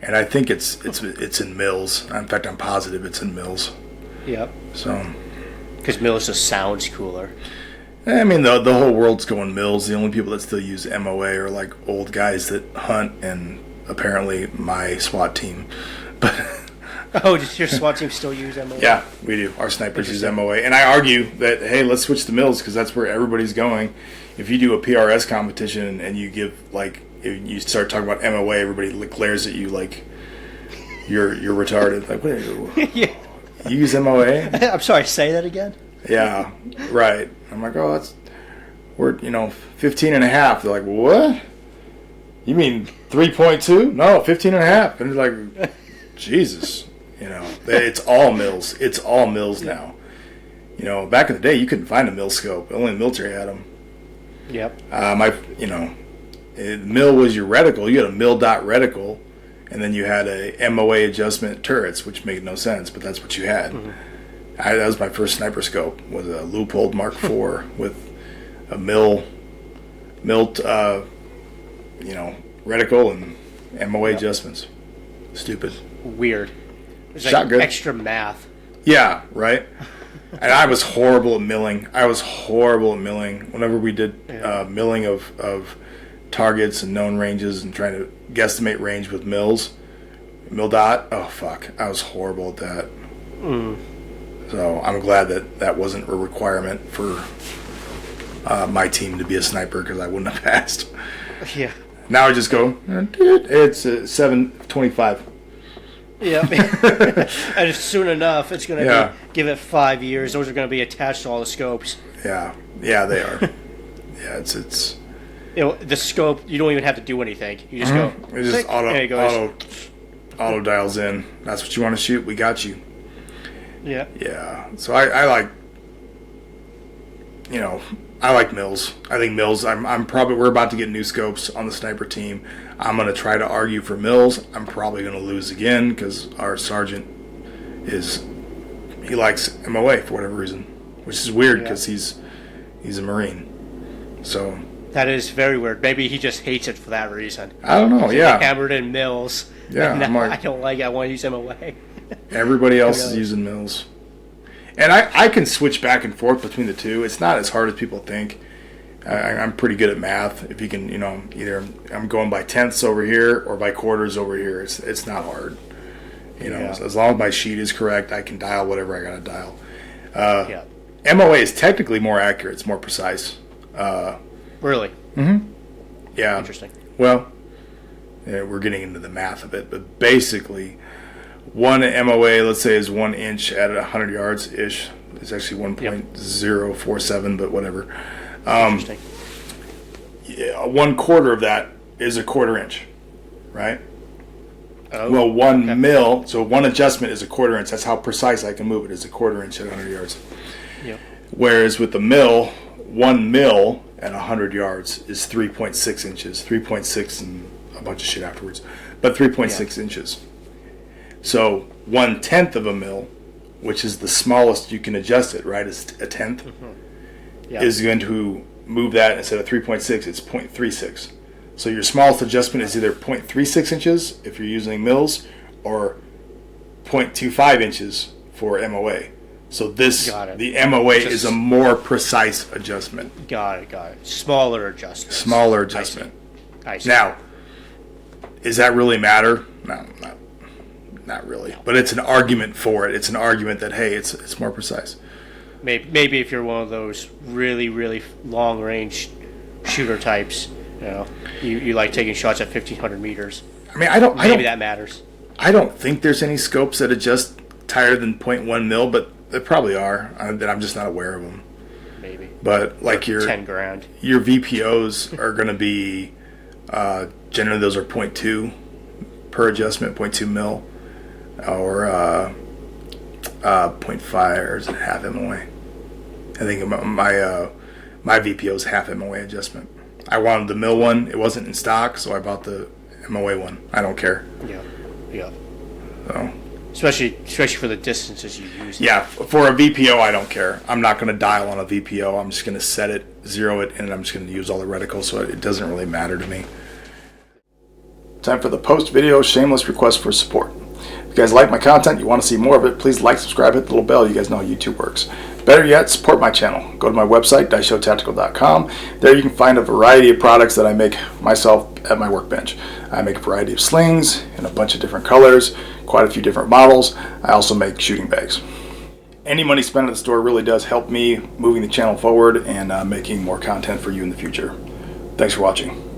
And I think it's in mills. In fact, I'm positive it's in mills. Yep. So, because mills just sounds cooler. I mean, the whole world's going mills. The only people that still use MOA are like old guys that hunt, and apparently my SWAT team. But oh, does your SWAT team still use MOA? Yeah, we do. Our snipers use MOA, and I argue that hey, let's switch to mills because that's where everybody's going. If you do a PRS competition and you give like if you start talking about MOA, everybody glares at you like you're retarded. Like, what are you? Yeah. You use MOA? I'm sorry, say that again? Yeah, right. I'm like, oh, we're 15 and a half. They're like, what? You mean 3.2? No, 15 and a half. And they're like, Jesus. It's all mills. It's all mills now. Back in the day, you couldn't find a mill scope. Only the military had them. Yep. Mill was your reticle. You had a mill dot reticle, and then you had a MOA adjustment turrets, which made no sense, but that's what you had. Mm-hmm. That was my first sniper scope. Was a Leupold Mark IV with a mill reticle and MOA adjustments. Stupid. Weird. There's Shot good. Extra math. Yeah, right. And I was horrible at milling. Whenever we did milling of targets and known ranges and trying to guesstimate range with mills, mill dot. Oh fuck, I was horrible at that. So I'm glad that wasn't a requirement for my team to be a sniper because I wouldn't have passed. Yeah. Now I just go. It's 725. Yeah. And soon enough, it's going to give it 5 years. Those are going to be attached to all the scopes. Yeah, they are. Yeah, it's. The scope, you don't even have to do anything. You just go. It just auto dials in. That's what you want to shoot. We got you. Yeah. Yeah. So I like. I like mills. I think mills. We're about to get new scopes on the sniper team. I'm going to try to argue for mills. I'm probably going to lose again because our sergeant he likes MOA for whatever reason, which is weird because he's a Marine. So that is very weird. Maybe he just hates it for that reason. I don't know. Yeah. Hammered in mills. Yeah. I don't like it. I want to use MOA. Everybody else is using mills. And I can switch back and forth between the two. It's not as hard as people think. I'm pretty good at math. If you can, either I'm going by tenths over here or by quarters over here. It's not hard. As long as my sheet is correct, I can dial whatever I got to dial. MOA is technically more accurate. It's more precise. Really? Mm-hmm. Yeah. Interesting. Well, we're getting into the math of it, but basically, one MOA, let's say, is 1 inch at 100 yards ish. It's actually 1.047, but whatever. Interesting. Yeah, 1/4 of that is a 1/4 inch, right? Oh, well, one mil, so one adjustment is a 1/4 inch. That's how precise I can move it, is a 1/4 inch at 100 yards. Yep. Whereas with the mill, 1 mil at 100 yards is 3.6 inches. 3.6 and a bunch of shit afterwards, but 3.6 inches. So 1/10 of a mil, which is the smallest you can adjust it, right, is a tenth, is going to move that instead of 3.6, it's 0.36. So your smallest adjustment is either 0.36 inches if you're using mills or 0.25 inches for MOA. So the MOA is a more precise adjustment. Got it. Smaller adjustment. I see. Now, does that really matter? No, not really. But it's an argument for it. It's an argument that, hey, it's more precise. Maybe if you're one of those really, really long-range shooter types, you like taking shots at 1,500 meters. I mean, maybe that matters. I don't think there's any scopes that adjust tighter than 0.1 mil, but there probably are. That I'm just not aware of them. Maybe. But like your $10,000, your VPOs are going to be generally those are 0.2 per adjustment, 0.2 mil, or 0.5 or is it half MOA? I think my VPO is half MOA adjustment. I wanted the mill one. It wasn't in stock, so I bought the MOA one. I don't care. Yeah. So especially for the distances you use. Yeah, for a VPO, I don't care. I'm not going to dial on a VPO. I'm just going to set it, zero it, and I'm just going to use all the reticles, so it doesn't really matter to me. Time for the post-video shameless request for support. If you guys like my content, you want to see more of it, please like, subscribe, hit the little bell. You guys know how YouTube works. Better yet, support my channel. Go to my website, daishotactical.com. There you can find a variety of products that I make myself at my workbench. I make a variety of slings in a bunch of different colors, quite a few different models. I also make shooting bags. Any money spent at the store really does help me moving the channel forward and making more content for you in the future. Thanks for watching.